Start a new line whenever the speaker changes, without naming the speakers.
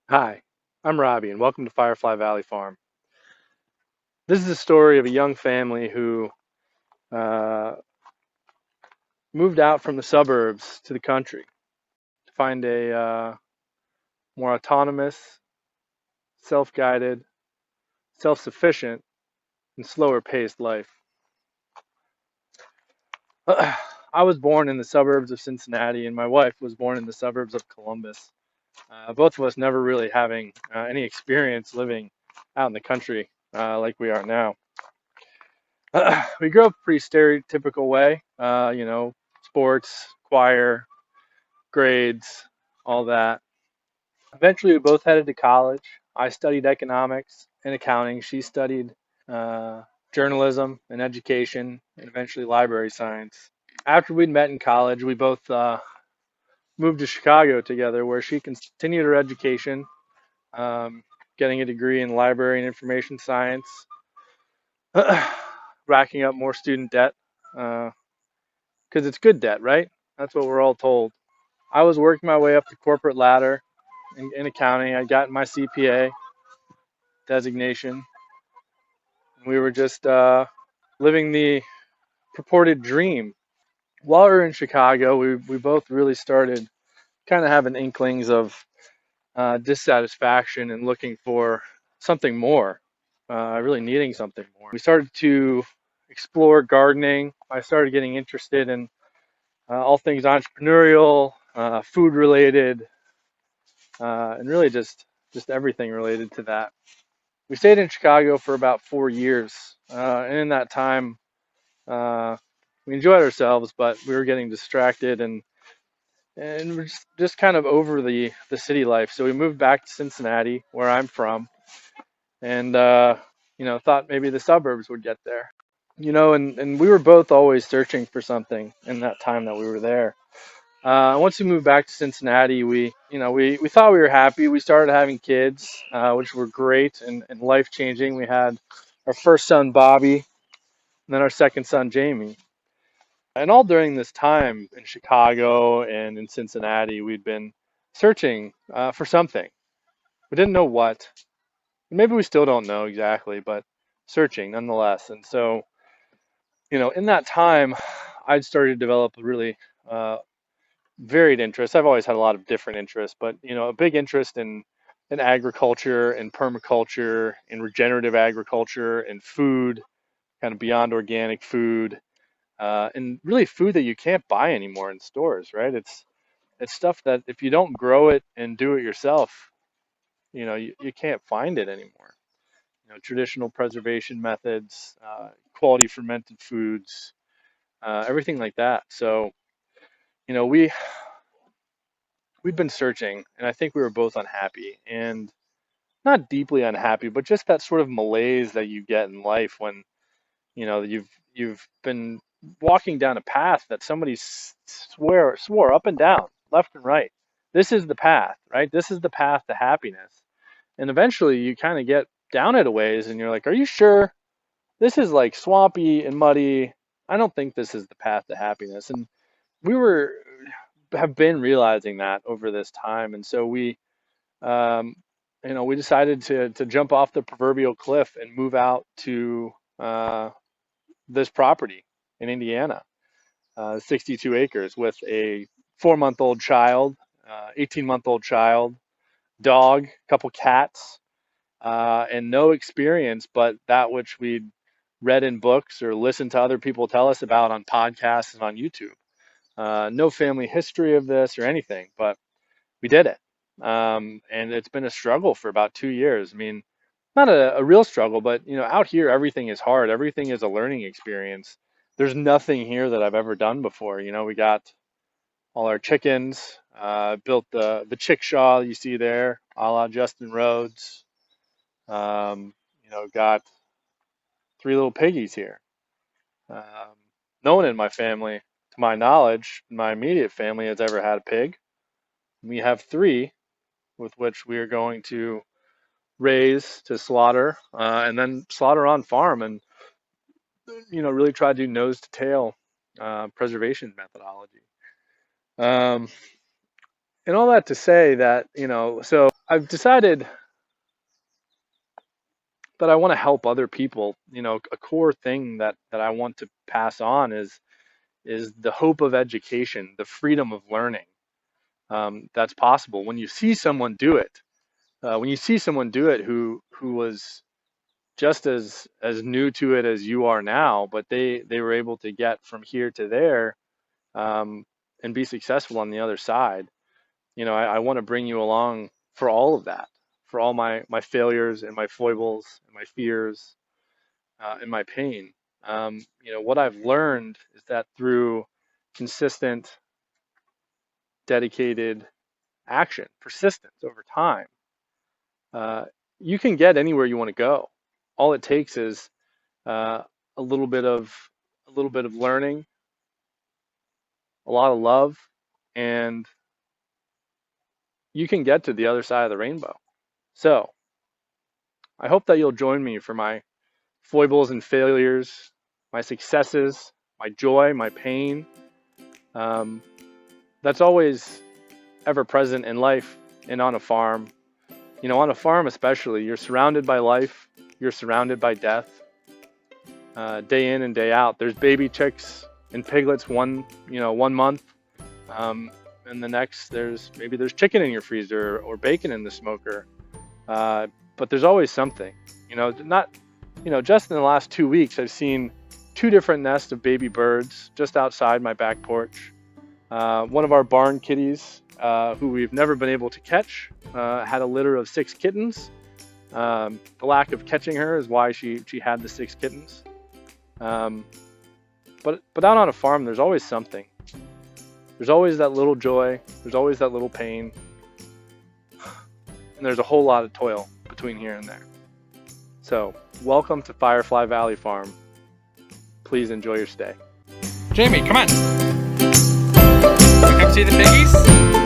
Hi, I'm Robbie, and welcome to Firefly Valley Farm. This is a story of a young family who uh, moved out from the suburbs to the country to find a more autonomous, self guided, self sufficient, and slower paced life. I was born in the suburbs of Cincinnati, and my wife was born in the suburbs of Columbus. Both of us never really having any experience living out in the country like we are now. We grew up a pretty stereotypical way, sports, choir, grades, all that. Eventually, we both headed to college. I studied economics and accounting. She studied uh, journalism and education, and eventually library science. After we'd met in college, we both moved to Chicago together, where she continued her education, um, getting a degree in library and information science, racking up more student debt. Because it's good debt, right? That's what we're all told. I was working my way up the corporate ladder in accounting. I got my CPA designation. We were just living the purported dream. While we were in Chicago, we both really started kind of having inklings of dissatisfaction and looking for something more, really needing something more. We started to explore gardening. I started getting interested in all things entrepreneurial, food related, and really just everything related to that. We stayed in Chicago for about 4 years, and in that time, uh, we enjoyed ourselves, but we were getting distracted and we're just kind of over the city life. So we moved back to Cincinnati, where I'm from, and thought maybe the suburbs would get there. And we were both always searching for something in that time that we were there. Once we moved back to Cincinnati, we thought we were happy. We started having kids, which were great and life changing. We had our first son, Bobby, and then our second son, Jamie. And all during this time in Chicago and in Cincinnati, we'd been searching for something. We didn't know what. Maybe we still don't know exactly, but searching nonetheless. And so, in that time, I'd started to develop a really varied interests. I've always had a lot of different interests, but a big interest in agriculture, in permaculture, in regenerative agriculture, in food, kind of beyond organic food, and really food that you can't buy anymore in stores, right? It's stuff that if you don't grow it and do it yourself, you can't find it anymore. Traditional preservation methods, quality fermented foods, everything like that. So, you know, we we'd been searching, and I think we were both unhappy, and not deeply unhappy, but just that sort of malaise that you get in life when you've been walking down a path that somebody swore up and down, left and right. This is the path, right? This is the path to happiness. And eventually, you kind of get down it a ways, and you're like, "Are you sure? This is like swampy and muddy. I don't think this is the path to happiness." And we were have been realizing that over this time, and so um, we decided to jump off the proverbial cliff and move out to uh, this property in Indiana, 62 acres, with a 4-month-old child, 18-month-old child, dog, couple cats, and no experience but that which we'd read in books or listened to other people tell us about on podcasts and on YouTube. No family history of this or anything, but we did it. And it's been a struggle for about 2 years. I mean, not a real struggle, but out here everything is hard. Everything is a learning experience. There's nothing here that I've ever done before. We got all our chickens, built the chickshaw you see there, a la Justin Rhodes. Got three little piggies here. Um, no one in my family, to my knowledge, my immediate family has ever had a pig. We have three with which we are going to raise to slaughter, and then slaughter on farm, and really try to do nose to tail preservation methodology. Um, And all that to say that, so I've decided that I want to help other people. A core thing that I want to pass on is the hope of education, the freedom of learning, that's possible when you see someone do it. When you see someone do it who was just as new to it as you are now, but they were able to get from here to there, and be successful on the other side. I want to bring you along for all of that, for all my failures and my foibles and my fears, and my pain. What I've learned is that through consistent, dedicated action, persistence over time, uh, you can get anywhere you want to go. All it takes is uh, a little bit of learning, a lot of love, and you can get to the other side of the rainbow. So I hope that you'll join me for my foibles and failures, my successes, my joy, my pain. Um, that's always ever present in life and on a farm. On a farm especially, you're surrounded by life, you're surrounded by death, day in and day out. There's baby chicks and piglets one month, and the next there's chicken in your freezer or bacon in the smoker. But there's always something. Not just in the last 2 weeks, I've seen 2 different nests of baby birds just outside my back porch. One of our barn kitties, who we've never been able to catch, had a litter of 6 kittens. The lack of catching her is why she had the 6 kittens. But out on a farm, there's always something. There's always that little joy. There's always that little pain. And there's a whole lot of toil between here and there. So, welcome to Firefly Valley Farm. Please enjoy your stay.
Jamie, come on. Come see the piggies?